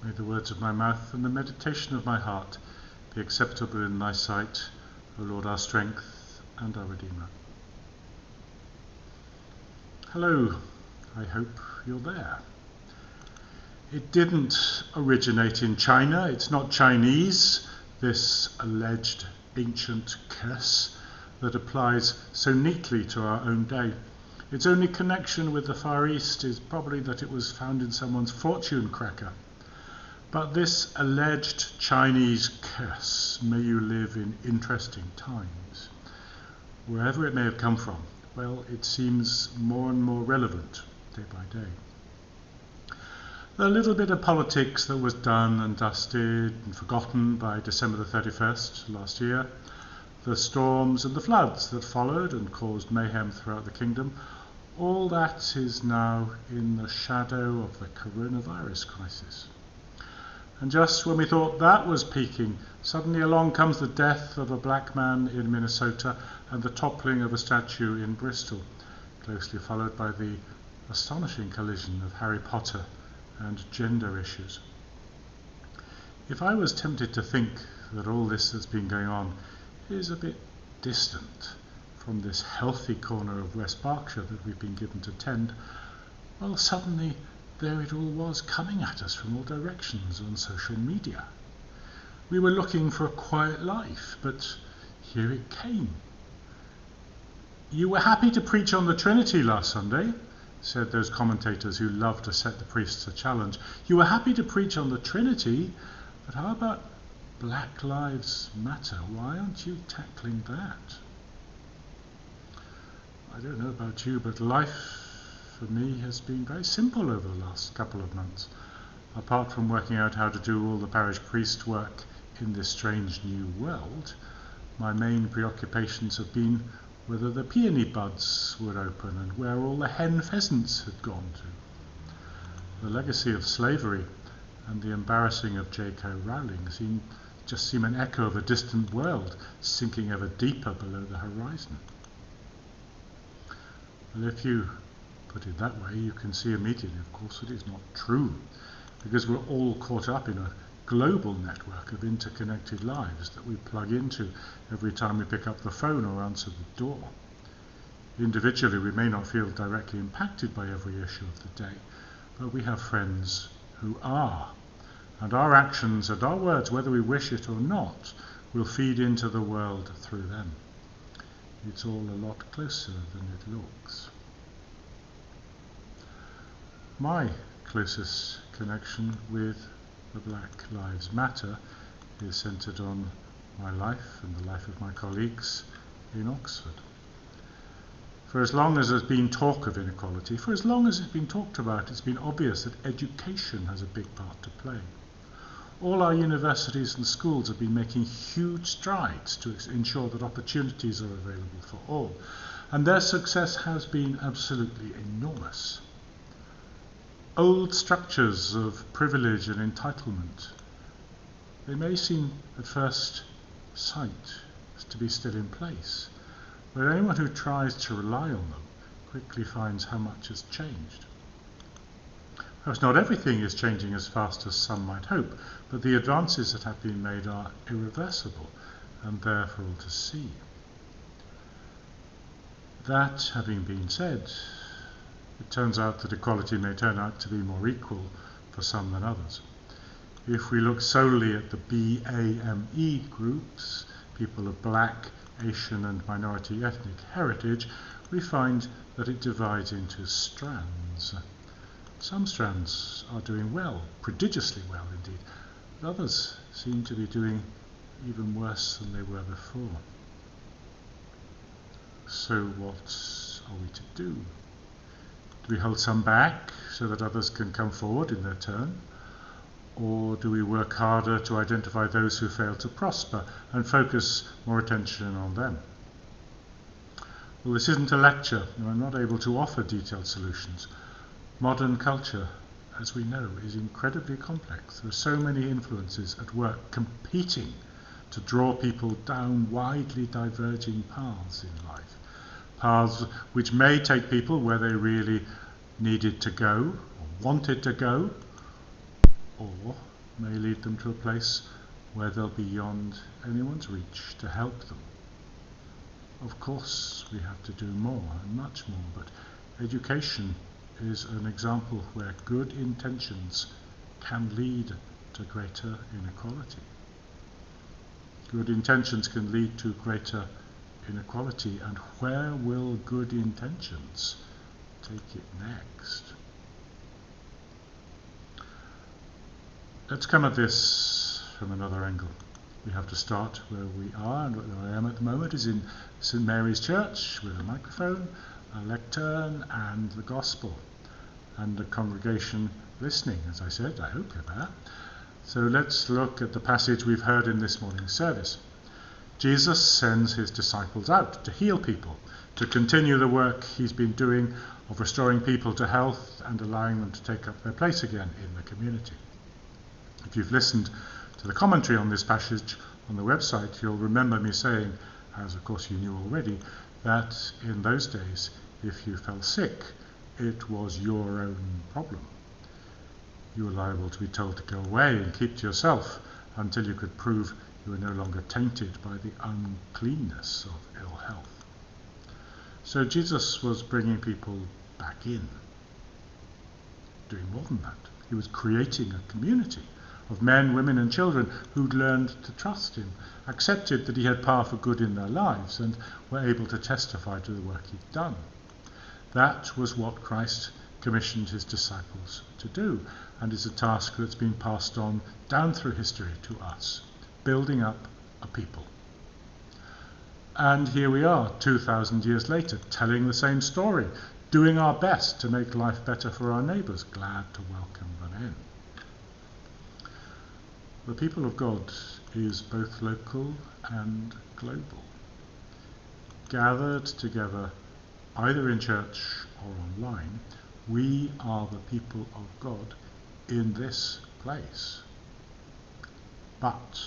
May the words of my mouth and the meditation of my heart be acceptable in thy sight, O Lord, our strength and our Redeemer. Hello, I hope you're there. It didn't originate in China. It's not Chinese, this alleged ancient curse that applies so neatly to our own day. Its only connection with the Far East is probably that it was found in someone's fortune cracker. But this alleged Chinese curse, may you live in interesting times. Wherever it may have come from, well, it seems more and more relevant day by day. The little bit of politics that was done and dusted and forgotten by December the 31st last year, the storms and the floods that followed and caused mayhem throughout the kingdom, all that is now in the shadow of the coronavirus crisis. And just when we thought that was peaking, suddenly along comes the death of a black man in Minnesota and the toppling of a statue in Bristol, closely followed by the astonishing collision of Harry Potter and gender issues. If I was tempted to think that all this that's been going on is a bit distant from this healthy corner of West Berkshire that we've been given to tend, well, suddenly there it all was coming at us from all directions on social media. We were looking for a quiet life, but here it came. You were happy to preach on the Trinity last Sunday, said those commentators who love to set the priests a challenge. You were happy to preach on the Trinity, but how about Black Lives Matter? Why aren't you tackling that? I don't know about you, but life for me has been very simple over the last couple of months. Apart from working out how to do all the parish priest work in this strange new world, my main preoccupations have been whether the peony buds would open and where all the hen pheasants had gone to. The legacy of slavery and the embarrassing of J.K. Rowling seem an echo of a distant world sinking ever deeper below the horizon. Well, if you put it that way, you can see immediately, of course, that it's not true, because we're all caught up in a global network of interconnected lives that we plug into every time we pick up the phone or answer the door. Individually, we may not feel directly impacted by every issue of the day, but we have friends who are, and our actions and our words, whether we wish it or not, will feed into the world through them. It's all a lot closer than it looks. My closest connection with the Black Lives Matter is centred on my life and the life of my colleagues in Oxford. For as long as there's been talk of inequality, for as long as it's been talked about, it's been obvious that education has a big part to play. All our universities and schools have been making huge strides to ensure that opportunities are available for all, and their success has been absolutely enormous. Old structures of privilege and entitlement, they may seem at first sight to be still in place, but anyone who tries to rely on them quickly finds how much has changed. Perhaps not everything is changing as fast as some might hope, but the advances that have been made are irreversible and there for all to see. That having been said, it turns out that equality may turn out to be more equal for some than others. If we look solely at the BAME groups, people of black, Asian and minority ethnic heritage, we find that it divides into strands. Some strands are doing well, prodigiously well indeed, but others seem to be doing even worse than they were before. So what are we to do? Do we hold some back so that others can come forward in their turn? Or do we work harder to identify those who fail to prosper and focus more attention on them? Well, this isn't a lecture, and I'm not able to offer detailed solutions. Modern culture, as we know, is incredibly complex. There are so many influences at work competing to draw people down widely diverging paths in life. Paths which may take people where they really needed to go, or wanted to go, or may lead them to a place where they'll be beyond anyone's reach to help them. Of course, we have to do more and much more, but education is an example where good intentions can lead to greater inequality. Good intentions can lead to greater inequality, and where will good intentions take it next? Let's come at this from another angle. We have to start where we are, and where I am at the moment is in St Mary's Church with a microphone, a lectern and the Gospel, and a congregation listening, as I said. I hope you're there. So let's look at the passage we've heard in this morning's service. Jesus sends his disciples out to heal people, to continue the work he's been doing of restoring people to health and allowing them to take up their place again in the community. If you've listened to the commentary on this passage on the website, you'll remember me saying, as of course you knew already, that in those days, if you fell sick, it was your own problem. You were liable to be told to go away and keep to yourself until you could prove you were no longer tainted by the uncleanness of ill health. So Jesus was bringing people back in, doing more than that. He was creating a community of men, women and children who'd learned to trust him, accepted that he had power for good in their lives, and were able to testify to the work he'd done. That was what Christ commissioned his disciples to do, and is a task that's been passed on down through history to us, building up a people. And here we are, 2,000 years later, telling the same story, doing our best to make life better for our neighbours, glad to welcome them in. The people of God is both local and global, gathered together either in church or online. We are the people of God in this place, but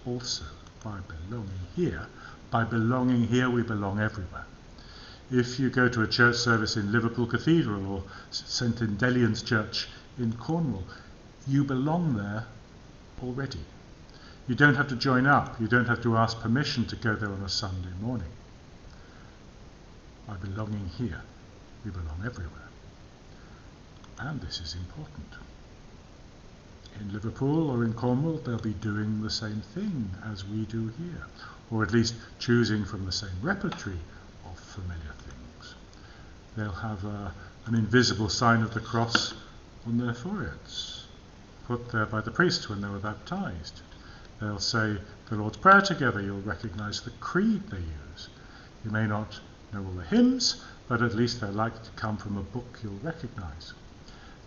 also by belonging here we belong everywhere. If you go to a church service in Liverpool Cathedral or St Endelian's Church in Cornwall, you belong there already. You don't have to join up. You don't have to ask permission to go there on a Sunday morning. By belonging here, we belong everywhere. And this is important. In Liverpool or in Cornwall, they'll be doing the same thing as we do here, or at least choosing from the same repertory of familiar things. They'll have an invisible sign of the cross on their foreheads, put there by the priest when they were baptized. They'll say the Lord's Prayer together. You'll recognize the creed they use. You may not know all the hymns, but at least they're likely to come from a book you'll recognize.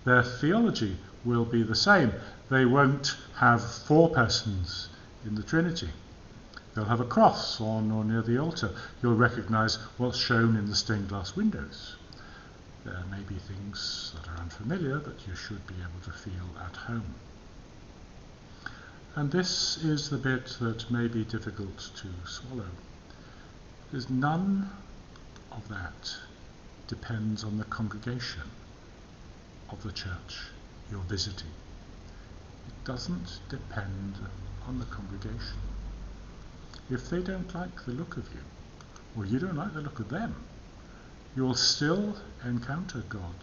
Their theology will be the same. They won't have four persons in the Trinity. They'll have a cross on or near the altar. You'll recognize what's shown in the stained glass windows. There may be things that are unfamiliar, but you should be able to feel at home. And this is the bit that may be difficult to swallow, because none of that depends on the congregation of the church you're visiting. It doesn't depend on the congregation. If they don't like the look of you, or you don't like the look of them, you will still encounter God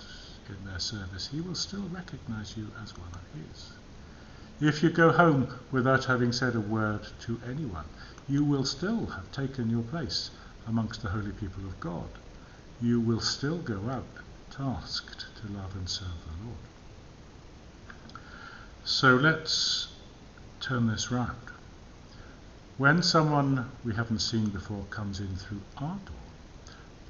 in their service. He will still recognize you as one of his. If you go home without having said a word to anyone, you will still have taken your place amongst the holy people of God. You will still go out tasked to love and serve the Lord. So let's turn this round. When someone we haven't seen before comes in through our door,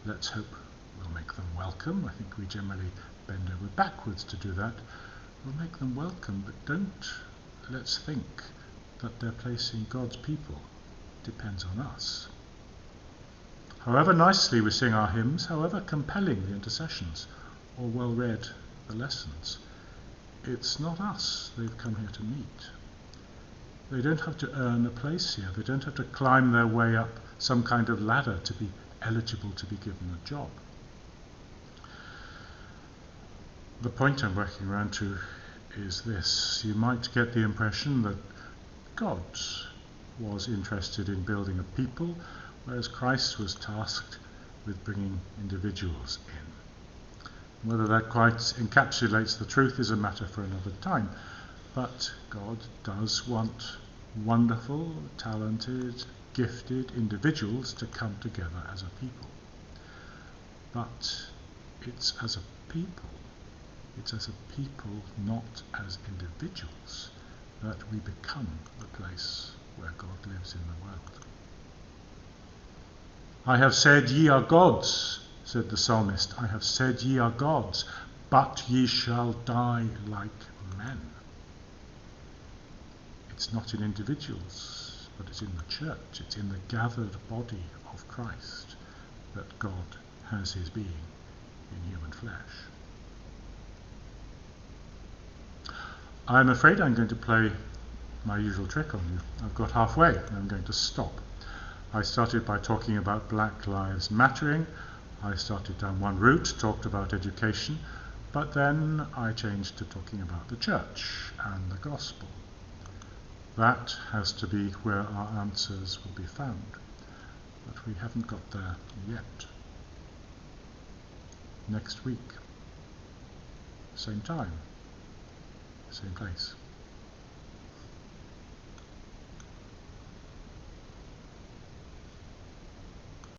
let's hope we'll make them welcome. I think we generally bend over backwards to do that. We'll make them welcome, but let's think that their place in God's people depends on us. However nicely we sing our hymns, however compelling the intercessions, or well read the lessons, it's not us they've come here to meet. They don't have to earn a place here. They don't have to climb their way up some kind of ladder to be eligible to be given a job. The point I'm working around to is this. You might get the impression that God was interested in building a people, whereas Christ was tasked with bringing individuals in. Whether that quite encapsulates the truth is a matter for another time, but God does want wonderful, talented, gifted individuals to come together as a people. But it's as a people, not as individuals, that we become the place where God lives in the world. I have said ye are gods, said the psalmist. I have said ye are gods, but ye shall die like men. It's not in individuals, but it's in the church. It's in the gathered body of Christ that God has his being in human flesh. I'm afraid I'm going to play my usual trick on you. I've got halfway and I'm going to stop. I started by talking about Black Lives Mattering. I started down one route, talked about education, but then I changed to talking about the church and the gospel. That has to be where our answers will be found, but we haven't got there yet. Next week, same time, same place.